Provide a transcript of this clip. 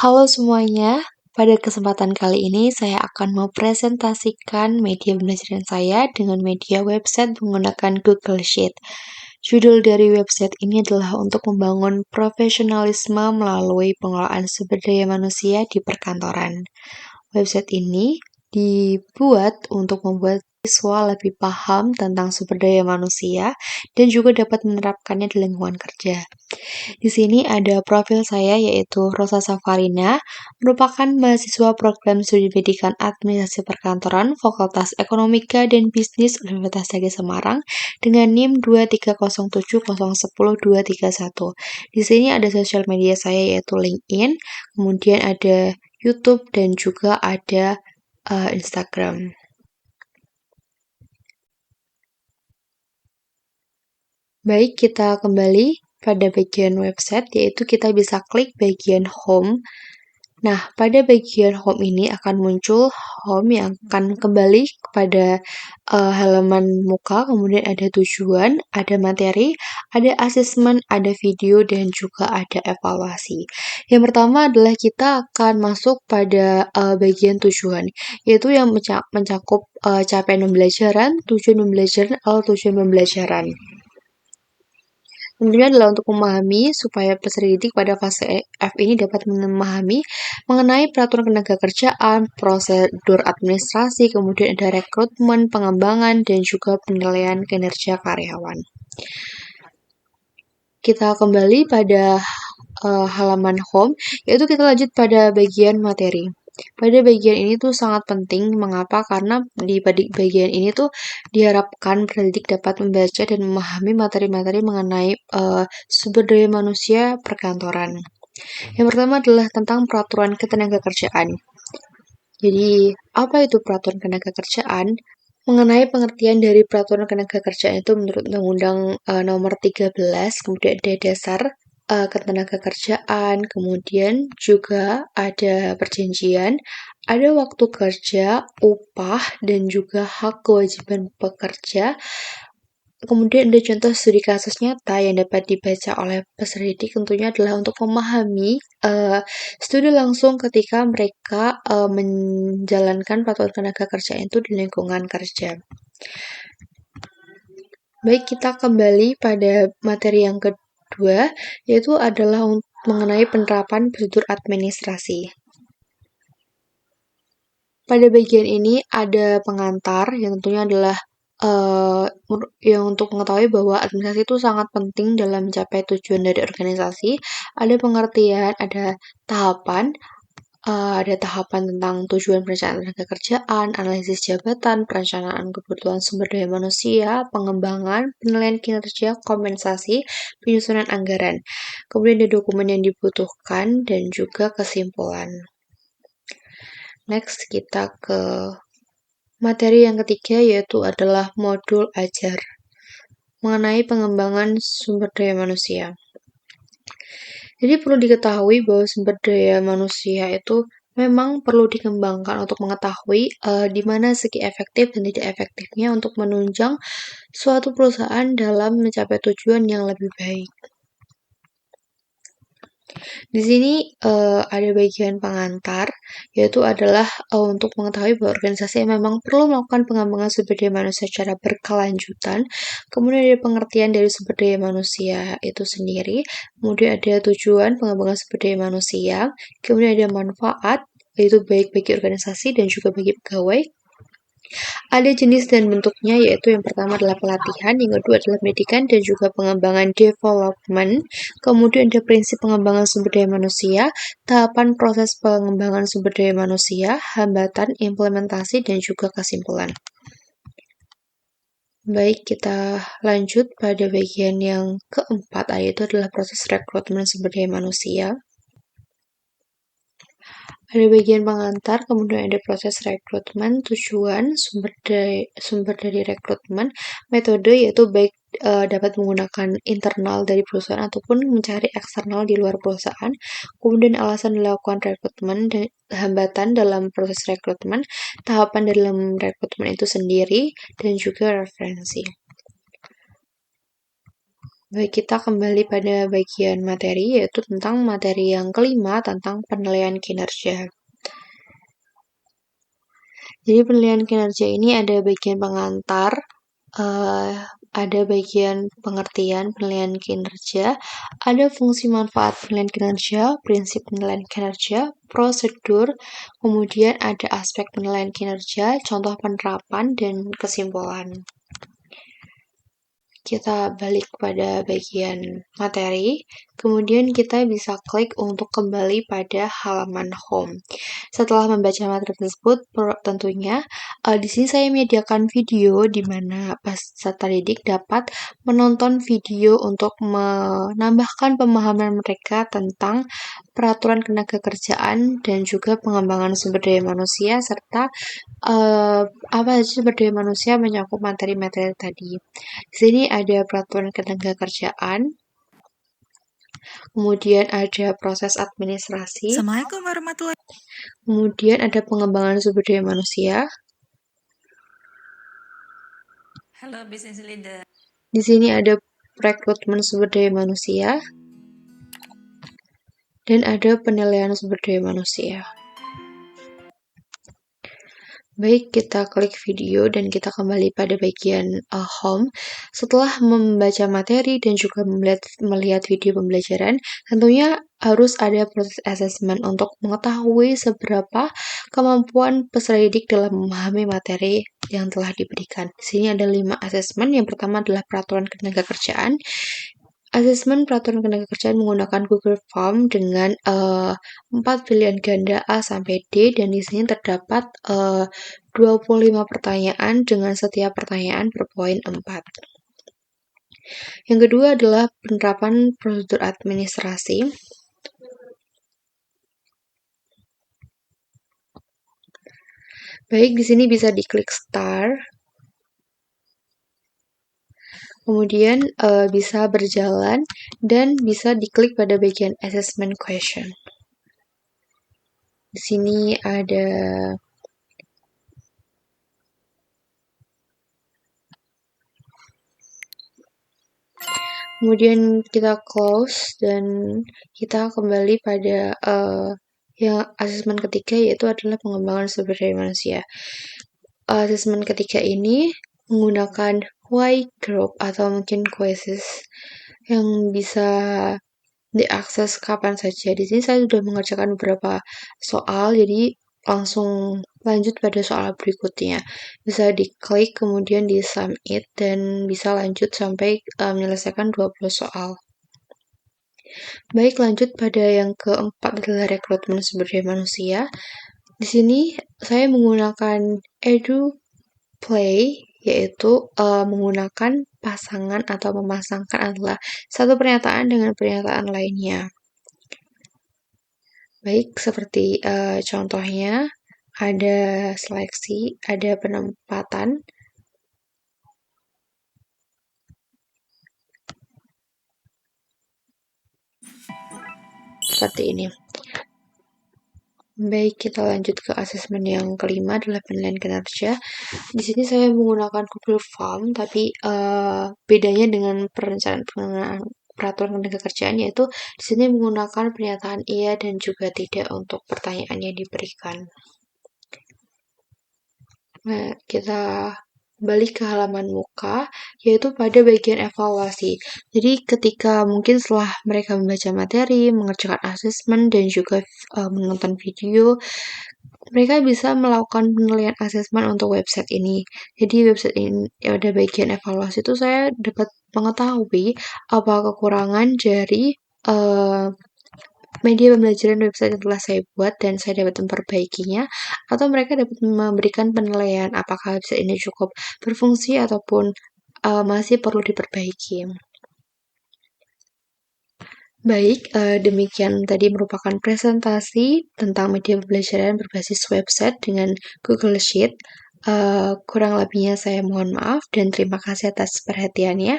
Halo semuanya, pada kesempatan kali ini saya akan mempresentasikan media belajaran saya dengan media website menggunakan Google Sheet. Judul dari website ini adalah untuk membangun profesionalisme melalui pengelolaan sumber daya manusia di perkantoran. Website ini dibuat untuk membuat siswa lebih paham tentang sumber daya manusia dan juga dapat menerapkannya di lingkungan kerja. Di sini ada profil saya yaitu Rosa Safarina, merupakan mahasiswa program studi pendidikan administrasi perkantoran Fakultas Ekonomika dan Bisnis Universitas Negeri Semarang dengan NIM 23070100231. Di sini ada sosial media saya yaitu LinkedIn, kemudian ada YouTube dan juga ada Instagram. Baik, kita kembali pada bagian website, yaitu kita bisa klik bagian home. Nah, pada bagian home ini akan muncul home yang akan kembali kepada halaman muka, kemudian ada tujuan, ada materi, ada asesmen, ada video, dan juga ada evaluasi. Yang pertama adalah kita akan masuk pada bagian tujuan, yaitu yang mencakup capaian pembelajaran, tujuan pembelajaran, atau tujuan pembelajaran. Tentunya adalah untuk memahami supaya peserta didik pada fase F ini dapat memahami mengenai peraturan tenaga kerjaan, prosedur administrasi, kemudian ada rekrutmen, pengembangan, dan juga penilaian kinerja karyawan. Kita kembali pada halaman home, yaitu kita lanjut pada bagian materi. Pada bagian ini tuh sangat penting, mengapa? Karena di bagian ini tuh diharapkan pendidik dapat membaca dan memahami materi-materi mengenai sumber daya manusia perkantoran. Yang pertama adalah tentang peraturan ketenagakerjaan. Jadi, apa itu peraturan ketenagakerjaan? Mengenai pengertian dari peraturan ketenagakerjaan itu menurut Undang-Undang nomor 13, kemudian ada dasar ketenagakerjaan, kemudian juga ada perjanjian, ada waktu kerja, upah, dan juga hak kewajiban pekerja. Kemudian ada contoh studi kasus nyata yang dapat dibaca oleh peserta didik tentunya adalah untuk memahami studi langsung ketika mereka menjalankan peraturan tenaga kerja itu di lingkungan kerja. Baik, kita kembali pada materi yang kedua, yaitu adalah mengenai penerapan prosedur administrasi. Pada bagian ini ada pengantar yang tentunya adalah yang untuk mengetahui bahwa administrasi itu sangat penting dalam mencapai tujuan dari organisasi. Ada pengertian, ada tahapan, ada tahapan tentang tujuan perencanaan tenaga kerjaan, analisis jabatan, perencanaan kebutuhan sumber daya manusia, pengembangan, penilaian kinerja, kompensasi, penyusunan anggaran. Kemudian ada dokumen yang dibutuhkan dan juga kesimpulan. Next, kita ke materi yang ketiga yaitu adalah modul ajar mengenai pengembangan sumber daya manusia. Jadi perlu diketahui bahwa sumber daya manusia itu memang perlu dikembangkan untuk mengetahui di mana segi efektif dan tidak efektifnya untuk menunjang suatu perusahaan dalam mencapai tujuan yang lebih baik. Di sini ada bagian pengantar, yaitu adalah untuk mengetahui bahwa organisasi memang perlu melakukan pengembangan sumber daya manusia secara berkelanjutan. Kemudian ada pengertian dari sumber daya manusia itu sendiri. Kemudian ada tujuan pengembangan sumber daya manusia. Kemudian ada manfaat, yaitu baik bagi organisasi dan juga bagi pegawai. Ada jenis dan bentuknya, yaitu yang pertama adalah pelatihan, yang kedua adalah pendidikan dan juga pengembangan development. Kemudian ada prinsip pengembangan sumber daya manusia, tahapan proses pengembangan sumber daya manusia, hambatan implementasi dan juga kesimpulan. Baik, kita lanjut pada bagian yang keempat, yaitu adalah proses rekrutmen sumber daya manusia. Ada bagian pengantar, kemudian ada proses rekrutmen, tujuan, sumber dari rekrutmen, metode yaitu baik dapat menggunakan internal dari perusahaan ataupun mencari eksternal di luar perusahaan, kemudian alasan dilakukan rekrutmen dan hambatan dalam proses rekrutmen, tahapan dalam rekrutmen itu sendiri, dan juga referensi. Baik, kita kembali pada bagian materi, yaitu tentang materi yang kelima tentang penilaian kinerja. Jadi penilaian kinerja ini ada bagian pengantar, ada bagian pengertian penilaian kinerja, ada fungsi manfaat penilaian kinerja, prinsip penilaian kinerja, prosedur, kemudian ada aspek penilaian kinerja, contoh penerapan, dan kesimpulan. Kita balik pada bagian materi, kemudian kita bisa klik untuk kembali pada halaman home. Setelah membaca materi tersebut, tentunya di sini saya menyediakan video di mana peserta didik dapat menonton video untuk menambahkan pemahaman mereka tentang peraturan ketenagakerjaan dan juga pengembangan sumber daya manusia serta apa saja sumber daya manusia menyangkut materi-materi tadi. Di sini ada peraturan ketenagakerjaan, kemudian ada proses administrasi, Assalamualaikum warahmatullahi wabarakatuh. kemudian ada pengembangan sumber daya manusia. Halo business leader. Di sini ada rekrutmen sumber daya manusia dan ada penilaian sumber daya manusia. Baik, kita klik video dan kita kembali pada bagian home. Setelah membaca materi dan juga melihat video pembelajaran, tentunya harus ada proses assessment untuk mengetahui seberapa kemampuan peserta didik dalam memahami materi yang telah diberikan. Di sini ada 5 assessment. Yang pertama adalah peraturan ketenagakerjaan. Asesmen peraturan ketenagakerjaan menggunakan Google Form dengan 4 pilihan ganda A sampai D, dan di sini terdapat 25 pertanyaan dengan setiap pertanyaan berpoin 4. Yang kedua adalah penerapan prosedur administrasi. Baik, di sini bisa diklik start. Kemudian bisa berjalan dan bisa diklik pada bagian assessment question. Di sini ada kemudian kita close dan kita kembali pada yang asesmen ketiga, yaitu adalah pengembangan sumber daya manusia. Asesmen ketiga ini menggunakan Y group atau mungkin quizzes yang bisa diakses kapan saja. Di sini saya sudah mengerjakan beberapa soal, jadi langsung lanjut pada soal berikutnya. Bisa diklik kemudian di submit dan bisa lanjut sampai menyelesaikan 20 soal. Baik, lanjut pada yang keempat adalah rekrutmen sumber daya manusia. Di sini saya menggunakan EduPlay, yaitu menggunakan pasangan atau memasangkan adalah satu pernyataan dengan pernyataan lainnya. Baik, seperti contohnya ada seleksi, ada penempatan, seperti ini. Baik, kita lanjut ke asesmen yang kelima adalah penilaian kinerja. Di sini saya menggunakan Google Form, tapi bedanya dengan perencanaan peraturan ketenagakerjaan yaitu di sini menggunakan pernyataan iya dan juga tidak untuk pertanyaan yang diberikan. Nah, kita balik ke halaman muka, yaitu pada bagian evaluasi. Jadi ketika mungkin setelah mereka membaca materi, mengerjakan asesmen, dan juga menonton video, mereka bisa melakukan penilaian asesmen untuk website ini. Jadi website ini ada bagian evaluasi itu saya dapat mengetahui apa kekurangan dari media pembelajaran website yang telah saya buat dan saya dapat memperbaikinya, atau mereka dapat memberikan penilaian apakah website ini cukup berfungsi ataupun masih perlu diperbaiki. Baik, demikian tadi merupakan presentasi tentang media pembelajaran berbasis website dengan Google Sheet. Kurang lebihnya saya mohon maaf dan terima kasih atas perhatiannya.